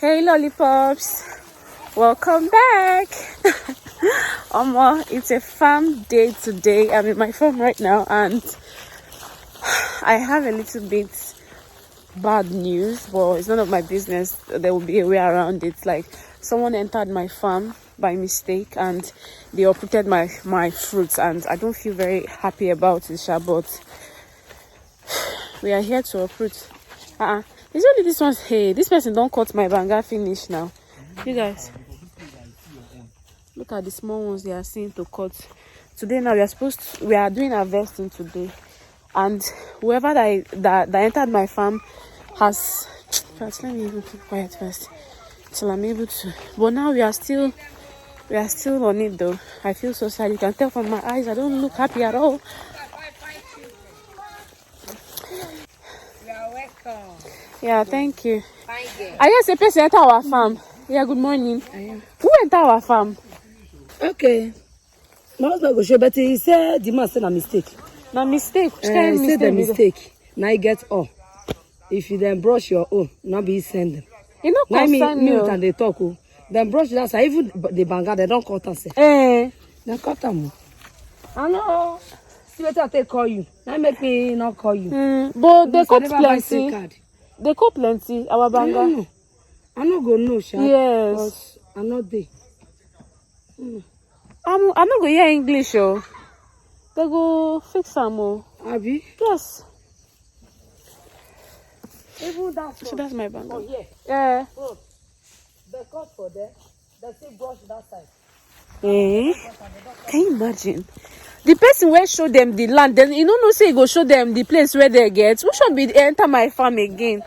Hey lollipops, welcome back. It's a farm day today. I'm in my farm right now and I have a little bit bad news, but it's none of my business. There will be a way around it. Like, someone entered my farm by mistake and they uprooted my fruits, and I don't feel very happy about it, but we are here to uproot. It's only this one. Hey, this person don't cut my banga finish now. You guys, look at the small ones they are seeing to cut. Today now we are doing harvesting today, and whoever that entered my farm has first, let me even keep quiet first till I'm able to. But now we are still on it though. I feel so sad. You can tell from my eyes I don't look happy at all. You are welcome. Yeah, thank you. Fine girl. I guess a person enter our farm. Yeah, good morning. Who entered our farm? Okay. My husband go show, but he said the man said a mistake. No mistake. He said the mistake. Now you get all. If you then brush your own, now be send them. You know, Now me you. and they talk. Then brush that side. Even the banga, they don't cut us. Eh. They cut them. I know. See better they call you. Now make me not call you. But they cut never buy SIM plenty. card. They cut plenty. Our I don't banga. know. I no go know, sha. Yes. Because I'm not there. I'm not going to hear English, oh. They go fix some more. Abi? Yes. Even that. So that's my banga. Oh yeah. Yeah. Oh, they cut for there. They still brush that side. Eh? Can you imagine? The person will show them the land, then you know say he go show them the place where they get. Who should be enter my farm again?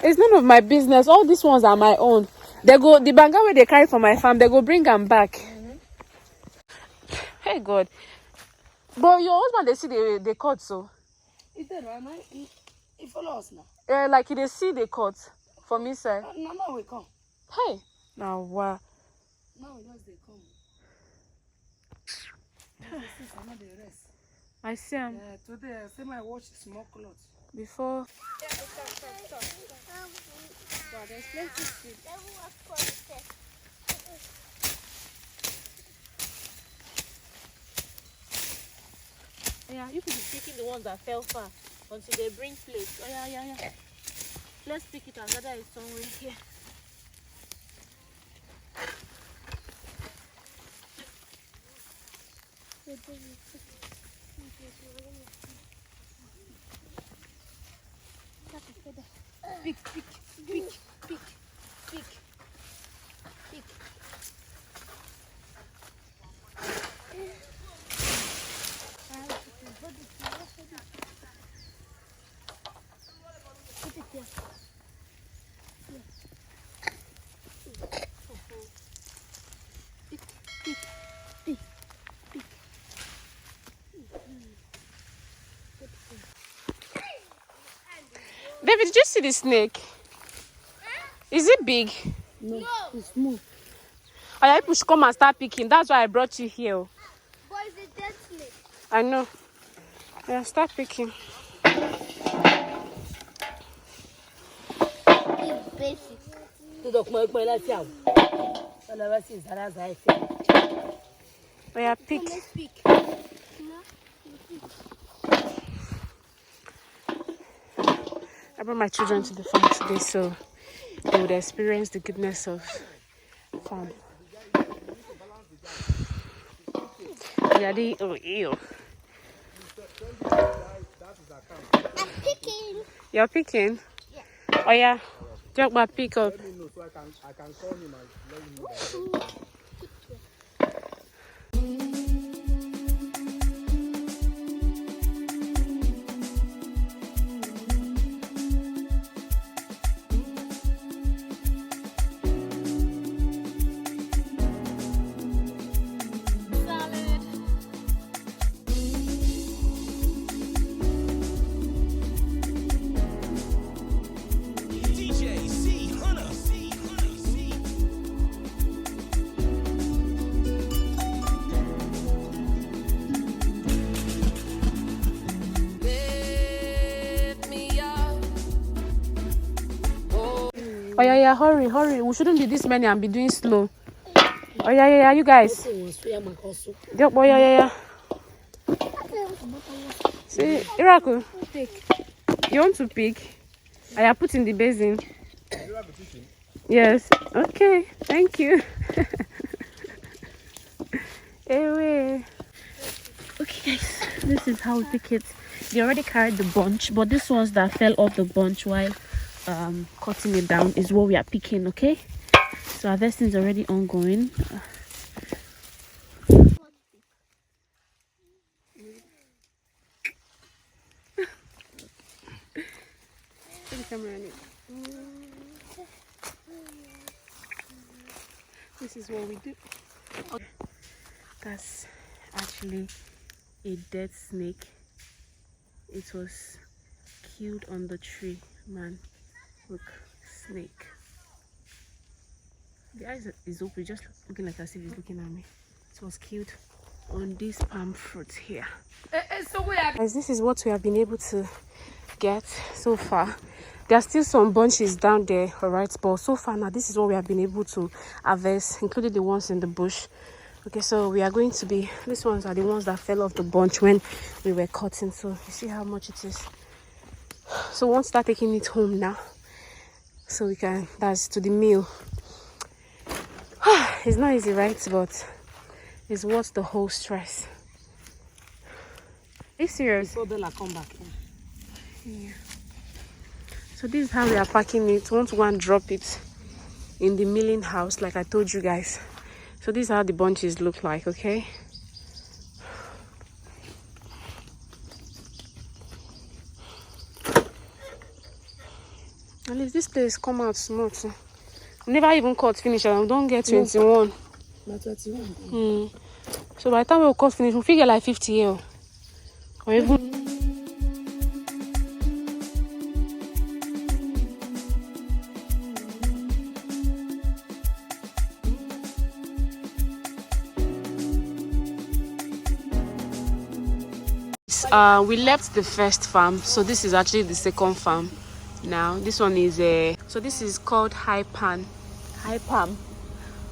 It's none of my business. All these ones are my own. They go the banga where they carry for my farm, they go bring them back. Hey God. But your husband, they see they cut so. He follow us now. Like they see they cut from inside. Now we come. Hey. Now wow. Now we just they come. I see him. Today I say my watch small clothes. Before. Yeah, you could be picking the ones that fell far until they bring plates. Oh yeah. Let's pick it and gather it somewhere here. Pick. David, did you see the snake? Is it big? No, it's small. Oh, yeah, people should come and start picking. That's why I brought you here. But it's a dead snake. I know. Yeah, start picking. It's basic. Oh, yeah, pick. Let's pick. I brought my children to the farm today so they would experience the goodness of farm. Daddy, oh, ew. I'm picking. You're picking? Yeah. Oh, yeah. Jog my pick up. Let me know so I can call him and let him know. Oh yeah, hurry. We shouldn't be this many and be doing slow. Oh yeah, you guys. Yep, oh yeah. See, Iraku, you want to pick? I have put in the basin. Yes. Okay. Thank you. Anyway. Okay, guys. This is how we pick it. They already carried the bunch, but these ones that fell off the bunch while cutting it down is what we are picking. Okay. So harvesting is already ongoing. Put the camera on it. This is what we do. Okay. That's actually a dead snake. It was killed on the tree, man. Look, snake. The eyes is open, just looking like as if he's looking at me. It was killed on this palm fruit here. Guys, this is what we have been able to get so far. There are still some bunches down there, alright, but so far now this is what we have been able to harvest, including the ones in the bush. Okay, so we are going to be, these ones are the ones that fell off the bunch when we were cutting. So you see how much it is. So we want to start taking it home now, so we can, that's to the meal. It's not easy, right? But it's worth the whole stress. Are you serious? So they'll come back. Yeah. So this is how we are packing it. We want to go and drop it in the milling house, like I told you guys. So this is how the bunches look like, okay? At least this place come out smooth. Never even cut finish and we don't get 21. Not 21. So by the time we cut finish, we'll figure like 50 here. Or even we left the first farm, so this is actually the second farm. Now this one is so this is called high palm.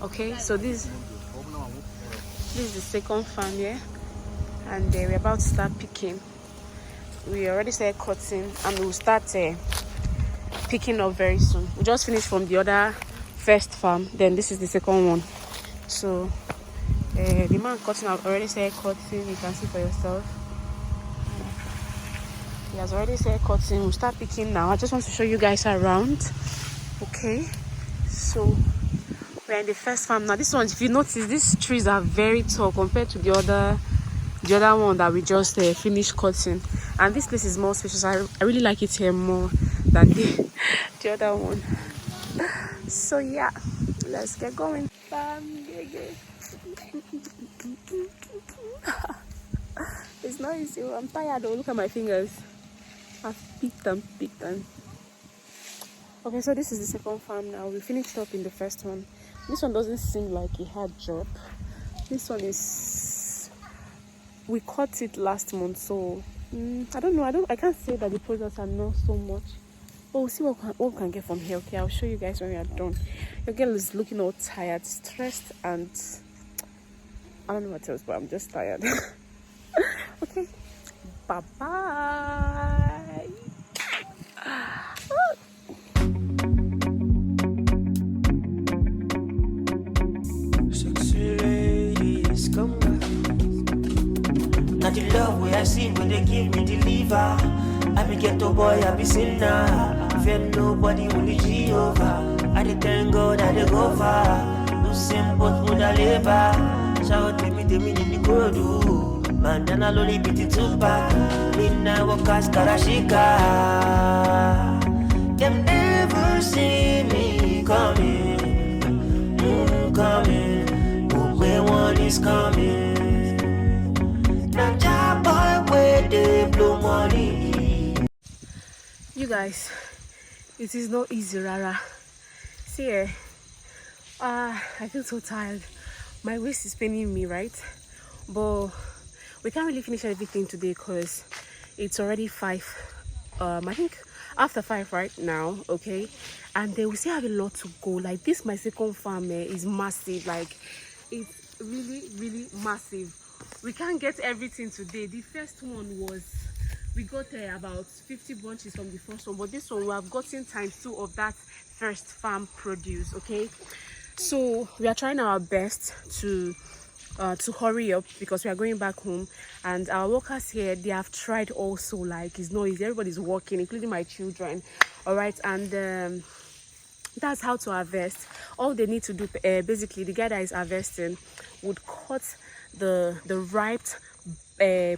Okay, so this is the second farm here, and we're about to start picking. We already started cutting and we'll start picking up very soon. We just finished from the other first farm, then this is the second one. So the man cutting have already started cutting. You can see for yourself. He has already started cutting. We'll start picking now. I just want to show you guys around. Okay, so we're in the first farm now. This one, if you notice, these trees are very tall compared to the other one that we just finished cutting. And this place is more spacious. I really like it here more than the other one. So yeah, let's get going. It's not easy. I'm tired though. Look at my fingers. I've picked them. Okay, so this is the second farm now. We finished up in the first one. This one doesn't seem like a hard job. This one is, we cut it last month, so I don't know. I can't say that the products are not so much. But we'll see what we can get from here. Okay, I'll show you guys when we are done. Your girl is looking all tired, stressed, and I don't know what else, but I'm just tired. Okay, bye bye. Sexy ladies, come back. Not the love way I see when they give me the liver. I be ghetto boy, I be sinner. Fear nobody, only Jehovah. I dey thank God I dey go far. Losing both mood and labor. Shout to me in the corridor. Bandana loli biti tupa. Midnight walkers karashika. Them never see me coming. Coming. Where one is coming. Now job boy where they blow money. You guys, it is not easy, rara. See, I feel so tired. My waist is paining me, right? But we can't really finish everything today because it's already 5. I think after 5 right now, okay, and then we still have a lot to go. Like this my second farm is massive, like it's really massive. We can't get everything today. The first one was, we got about 50 bunches from the first one, but this one we have gotten ×2 of that first farm produce. Okay, so we are trying our best to hurry up because we are going back home, and our workers here, they have tried also. Like it's not easy, everybody's working, including my children. All right, and that's how to harvest. All they need to do, basically the guy that is harvesting would cut the ripe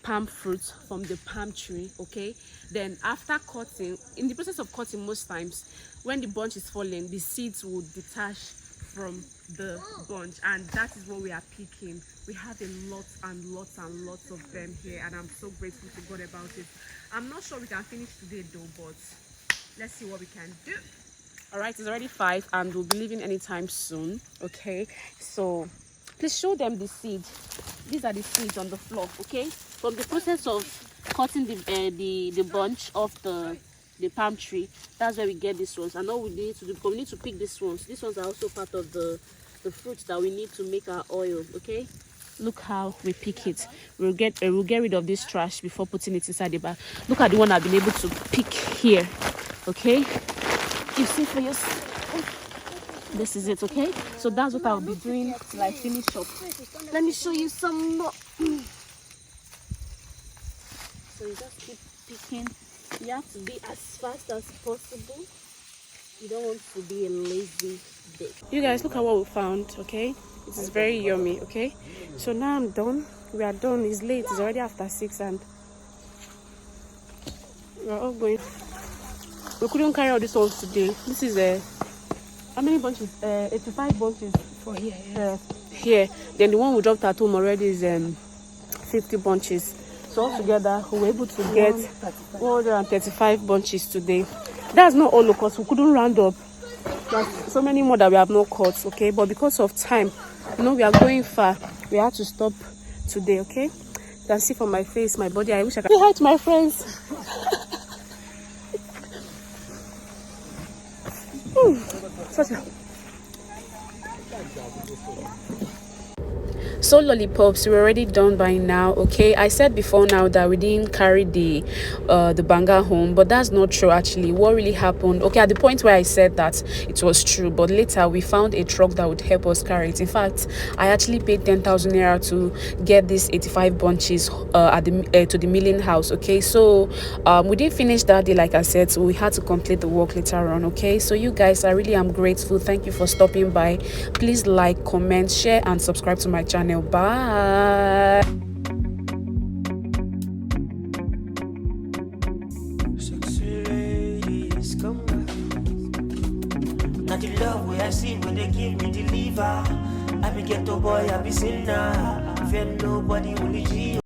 palm fruit from the palm tree. Okay, then after cutting, in the process of cutting, most times when the bunch is falling, the seeds would detach from the bunch, and that is what we are picking. We have a lot and lots of them here, and I'm so grateful to God about it. I'm not sure we can finish today though, but let's see what we can do. All right, it's already 5 and we'll be leaving anytime soon. Okay, so please show them the seeds. These are the seeds on the floor. Okay, from the process of cutting the bunch off the palm tree, that's where we get these ones. And all we need to do, because we need to pick these ones are also part of the fruits that we need to make our oil. Okay, look how we pick it. We'll get rid of this trash before putting it inside the bag. Look at the one I've been able to pick here. Okay, you see for yourself. This is it. Okay, so that's what I'll be doing till I finish up. Let me show you some more. So you just keep picking. You have to be as fast as possible. You don't want to be a lazy day. You guys, look at what we found. Okay, this is very yummy. Okay, so now I'm done. We are done. It's late. It's already after 6 and we're all going. We couldn't carry all these ones today. This is how many bunches? 85 bunches For here. here. Then the one we dropped at home already is 50 bunches. So altogether we were able to get 135 bunches today. That's not all, because we couldn't round up. There's so many more that we have not caught. Okay, but because of time, you know, we are going far, we had to stop today. Okay, you can see from my face, my body, I wish I could say hi to my friends. So lollipops, we're already done by now. Okay, I said before now that we didn't carry the banger home, but that's not true. Actually, what really happened, okay, at the point where I said that, it was true, but later we found a truck that would help us carry it. In fact, I actually paid 10,000 naira to get these 85 bunches at the to the milling house. Okay, so we didn't finish that day, like I said, so we had to complete the work later on. Okay, so you guys, I really am grateful. Thank you for stopping by. Please like, comment, share and subscribe to my channel. Bye. Sexy ladies, come back. Not the love way I see when they give me the liver. I be ghetto boy, I be sinner. Fear nobody, only G.